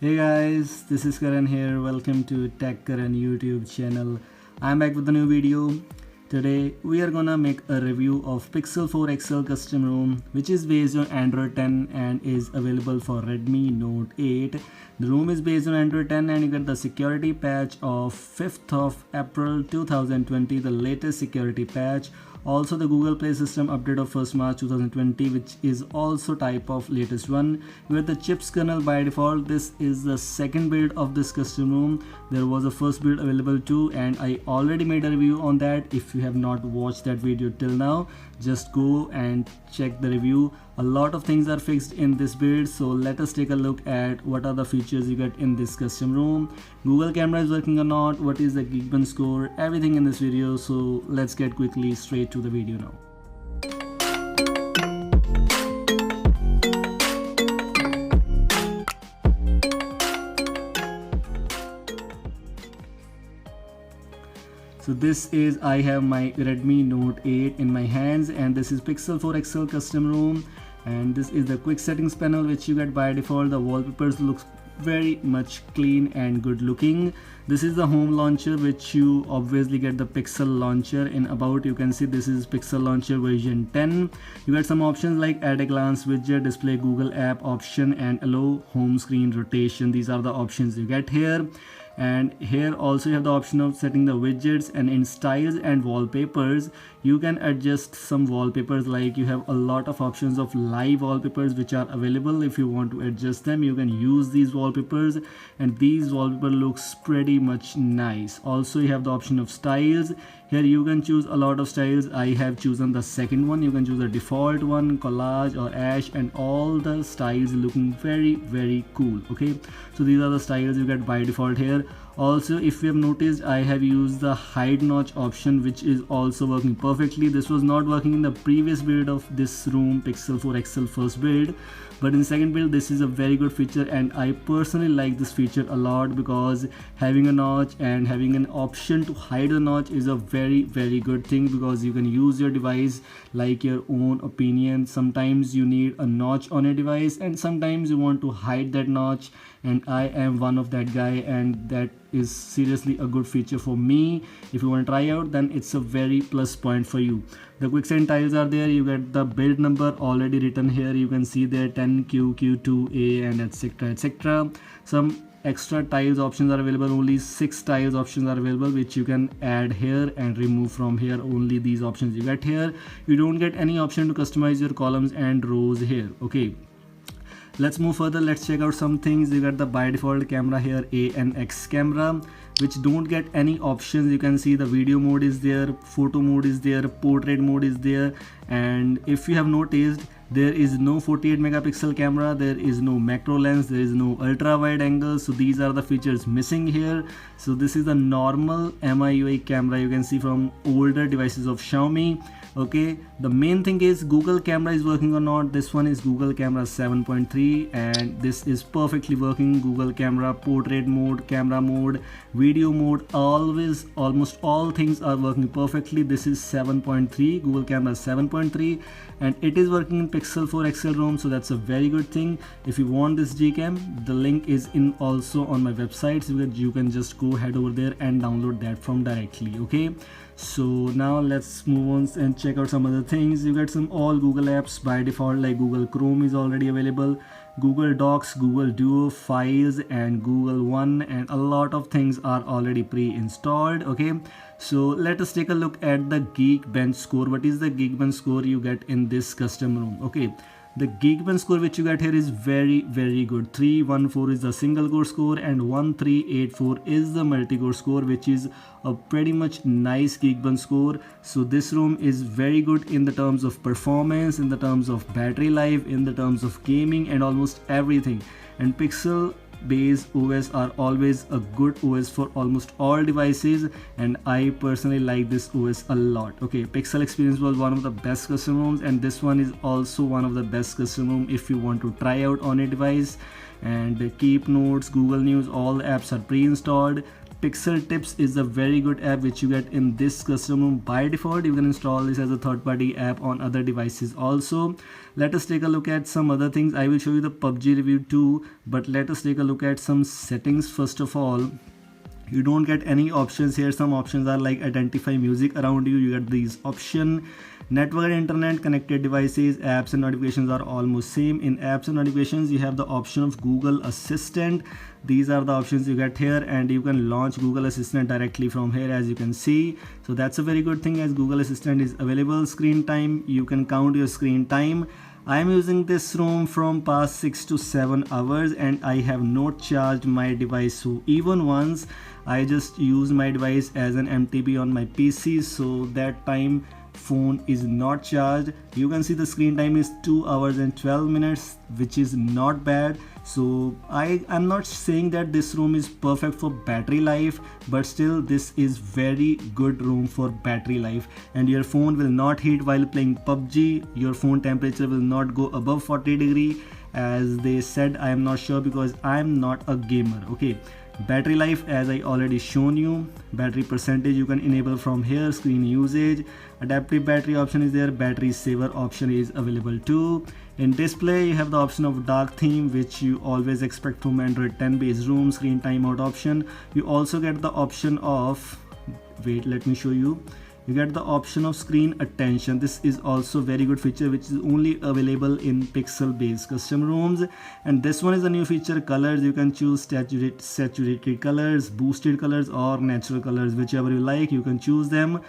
Hey guys, this is Karan here. Welcome to Tech Karan YouTube channel. I'm back with a new video. Today we are gonna make a review of Pixel 4 XL custom ROM, which is based on Android 10 and is available for Redmi Note 8. The ROM is based on Android 10 and you get the security patch of 5th of April 2020, the latest security patch. Also the Google Play System update of 1st March 2020, which is also type of latest one. With the chips kernel by default, this is the second build of this custom ROM. There was a first build available too, and I already made a review on that. If you have not watched that video till now, just go and check the review. A lot of things are fixed in this build, so let us take a look at what are the features you get in this custom ROM. Google camera is working or not, what is the Geekbench score, everything in this video. So let's get quickly straight to the video now. So this is, I have my Redmi Note 8 in my hands, and this is Pixel 4 XL custom ROM, and this is the quick settings panel which you get by default. The wallpapers look very much clean and good looking. This is the home launcher, which you obviously get the Pixel launcher. In about, you can see this is Pixel launcher version 10. You get some options like add a glance widget, display Google app option, and allow home screen rotation. These are the options you get here. And here also you have the option of setting the widgets, and in styles and wallpapers you can adjust some wallpapers. Like you have a lot of options of live wallpapers which are available. If you want to adjust them, you can use these wallpapers, and these wallpaper looks pretty much nice. Also you have the option of styles. Here you can choose a lot of styles. I have chosen the second one. You can choose the default one, collage or ash, and all the styles looking very cool. Okay, so these are the styles you get by default here. Also, if you have noticed, I have used the hide notch option, which is also working perfectly. This was not working in the previous build of this ROM, Pixel 4 XL first build, but in second build this is a very good feature, and I personally like this feature a lot, because having a notch and having an option to hide the notch is a very good thing, because you can use your device like your own opinion. Sometimes you need a notch on a device, and sometimes you want to hide that notch, and I am one of that guy, and that is seriously a good feature for me. If you want to try out, then it's a very plus point for you. The quicksand tiles are there. You get the build number already written here. You can see there 10QQ2A and etc. Some extra tiles options are available. Only 6 tiles options are available, which you can add here and remove from here. Only these options you get here. You don't get any option to customize your columns and rows here. Okay, let's move further. Let's check out some things. You got the by default camera here, ANX camera, which don't get any options. You can see the video mode is there, photo mode is there, portrait mode is there, and if you have noticed, there is no 48 megapixel camera, there is no macro lens, there is no ultra wide angle. So these are the features missing here. So this is the normal MIUI camera you can see from older devices of Xiaomi. Okay, the main thing is Google camera is working or not. This one is Google camera 7.3, and this is perfectly working. Google camera, portrait mode, camera mode, video mode, almost all things are working perfectly. This is 7.3, Google camera 7.3, and it is working in Pixel 4 XL ROM, so that's a very good thing. If you want this GCam, the link is in also on my website, so that you can just go head over there and download that from directly. Okay, so now let's move on and check out some other things. You get some all Google apps by default, like Google Chrome is already available, Google Docs, Google Duo, Files, and Google One, and a lot of things are already pre-installed. Okay, so let us take a look at the Geekbench score. What is the Geekbench score you get in this custom ROM? Okay, the Geekbench score which you get here is very good. 314 is the single core score, and 1384 is the multi-core score, which is a pretty much nice Geekbench score. So this ROM is very good in the terms of performance, in the terms of battery life, in the terms of gaming, and almost everything. And Pixel based OS are always a good OS for almost all devices, and I personally like this OS a lot. Okay, Pixel Experience was one of the best custom ROMs, and this one is also one of the best custom ROM if you want to try out on a device. And Keep Notes, Google News, all the apps are pre-installed. Pixel Tips is a very good app which you get in this custom room by default. You can install this as a third-party app on other devices also. Let us take a look at some other things. I will show you the PUBG review too, but let us take a look at some settings first of all. You don't get any options here. Some options are like identify music around you. You get these option. Network and internet, connected devices, apps and notifications are almost same. In apps and notifications, you have the option of Google Assistant. These are the options you get here, and you can launch Google Assistant directly from here, as you can see. So that's a very good thing, as Google Assistant is available. Screen time, you can count your screen time. I am using this ROM from past 6 to 7 hours and I have not charged my device. So even once I just use my device as an MTB on my PC, so that time phone is not charged. You can see the screen time is 2 hours and 12 minutes, which is not bad. So I'm not saying that this ROM is perfect for battery life, but still this is very good ROM for battery life, and your phone will not heat while playing PUBG. Your phone temperature will not go above 40 degree, as they said. I am not sure because I am not a gamer. Okay, battery life, as I already shown you. Battery percentage you can enable from here. Screen usage, adaptive battery option is there. Battery saver option is available too. In display, you have the option of dark theme, which you always expect from Android 10 based ROM. Screen timeout option. You also get the option of, wait, let me show you. You get the option of screen attention. This is also very good feature, which is only available in pixel based custom ROMs. And this one is a new feature, colors. You can choose saturated colors, boosted colors, or natural colors, whichever you like. You can choose them,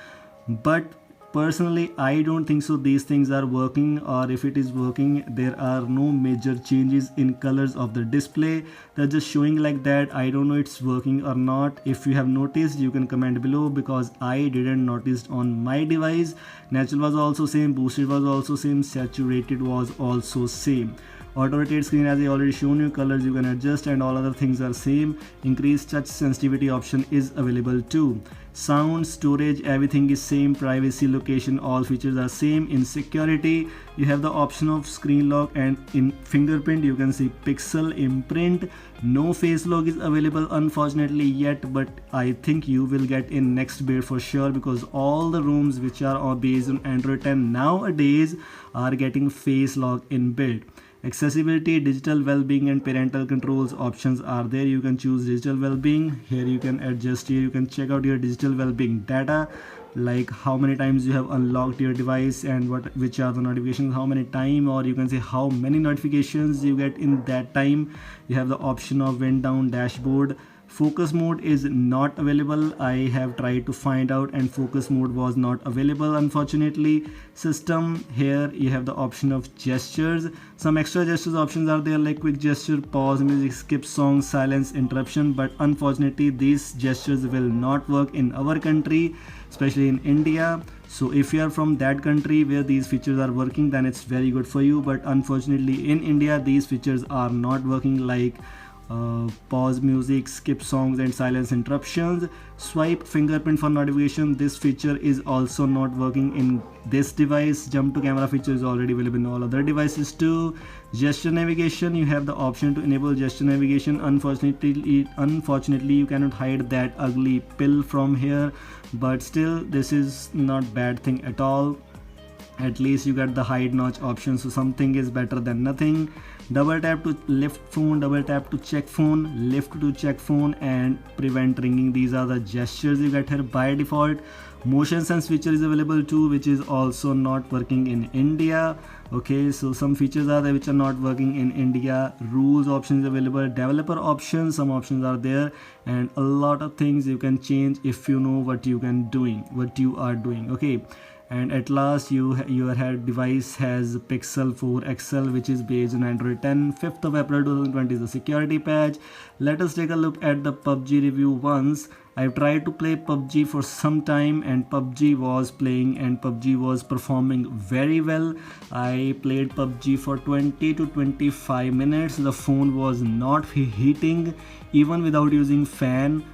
but personally I don't think so these things are working, or if it is working, there are no major changes in colors of the display. They're just showing like that. I don't know it's working or not. If you have noticed, you can comment below, because I didn't notice on my device. Natural was also same, boosted was also same, saturated was also same. Auto rotate screen, as I already shown you. Colors you can adjust, and all other things are same. Increased touch sensitivity option is available too. Sound, storage, everything is same. Privacy, location, all features are same. In security, you have the option of screen lock, and in fingerprint you can see pixel imprint. No face lock is available unfortunately yet, but I think you will get in next build for sure, because all the ROMs which are based on Android 10 nowadays are getting face lock in build. Accessibility, digital well-being, and parental controls options are there. You can choose digital well-being. Here you can adjust. Here you can check out your digital well-being data, like how many times you have unlocked your device and which are the notifications, how many time, or you can say how many notifications you get in that time. You have the option of wind down dashboard. Focus mode is not available. I have tried to find out, and focus mode was not available unfortunately. System, here you have the option of gestures. Some extra gestures options are there, like quick gesture, pause music, skip song, silence, interruption, but unfortunately these gestures will not work in our country, especially in India. So if you are from that country where these features are working, then it's very good for you, but unfortunately in India these features are not working, like pause music, skip songs, and silence interruptions. Swipe fingerprint for notification, this feature is also not working in this device. Jump to camera feature is already available in all other devices too. Gesture navigation, you have the option to enable gesture navigation. Unfortunately you cannot hide that ugly pill from here, but still this is not bad thing at all. At least you get the hide notch option, so something is better than nothing. Double tap to lift phone, double tap to check phone, lift to check phone, and prevent ringing. These are the gestures you get here by default. Motion sense feature is available too, which is also not working in India. Okay, so some features are there which are not working in India. Rules options available. Developer options, some options are there, and a lot of things you can change if you know what you are doing. Okay. And at last your device has Pixel 4 XL, which is based on Android 10. 5th of April 2020 is the security patch. Let us take a look at the PUBG review once. I've tried to play PUBG for some time, and PUBG was playing and PUBG was performing very well. I played PUBG for 20 to 25 minutes. The phone was not heating even without using fan.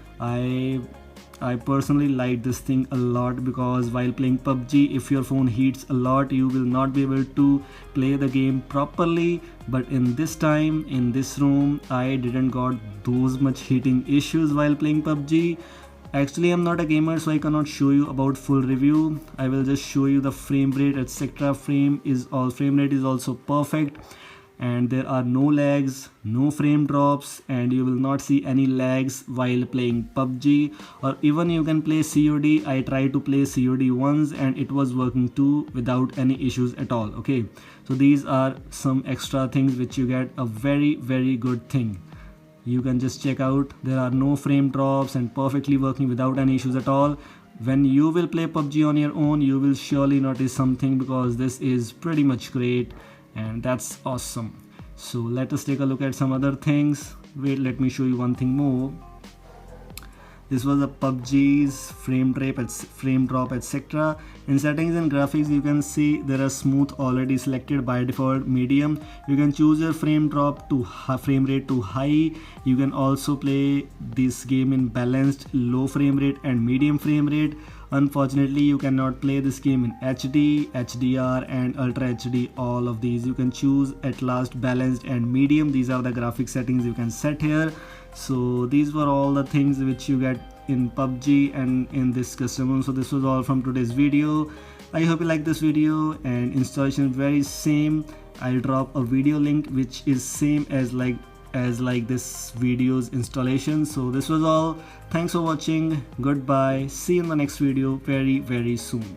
I personally like this thing a lot, because while playing PUBG, if your phone heats a lot, you will not be able to play the game properly. But in this time, in this room, I didn't got those much heating issues while playing PUBG. Actually, I'm not a gamer, so I cannot show you about full review. I will just show you the frame rate, etc. Frame rate is also perfect, and there are no lags, no frame drops, and you will not see any lags while playing PUBG. Or even you can play COD. I tried to play COD once and it was working too without any issues at all. Okay, so these are some extra things which you get, a very good thing. You can just check out, there are no frame drops and perfectly working without any issues at all. When you will play PUBG on your own, you will surely notice something, because this is pretty much great and that's awesome. So let us take a look at some other things. Wait, let me show you one thing more. This was a PUBG's frame drop, etc. In settings and graphics, you can see there are smooth already selected by default, medium. You can choose your frame rate to high. You can also play this game in balanced, low frame rate and medium frame rate. Unfortunately, you cannot play this game in HD, HDR and Ultra HD. All of these you can choose at last, balanced and medium. These are the graphic settings you can set here. So these were all the things which you get in PUBG and in this custom room. So this was all from today's video. I hope you like this video, and installation is very same. I'll drop a video link which is same as like this video's installation. So this was all. Thanks for watching. Goodbye. See you in the next video very soon.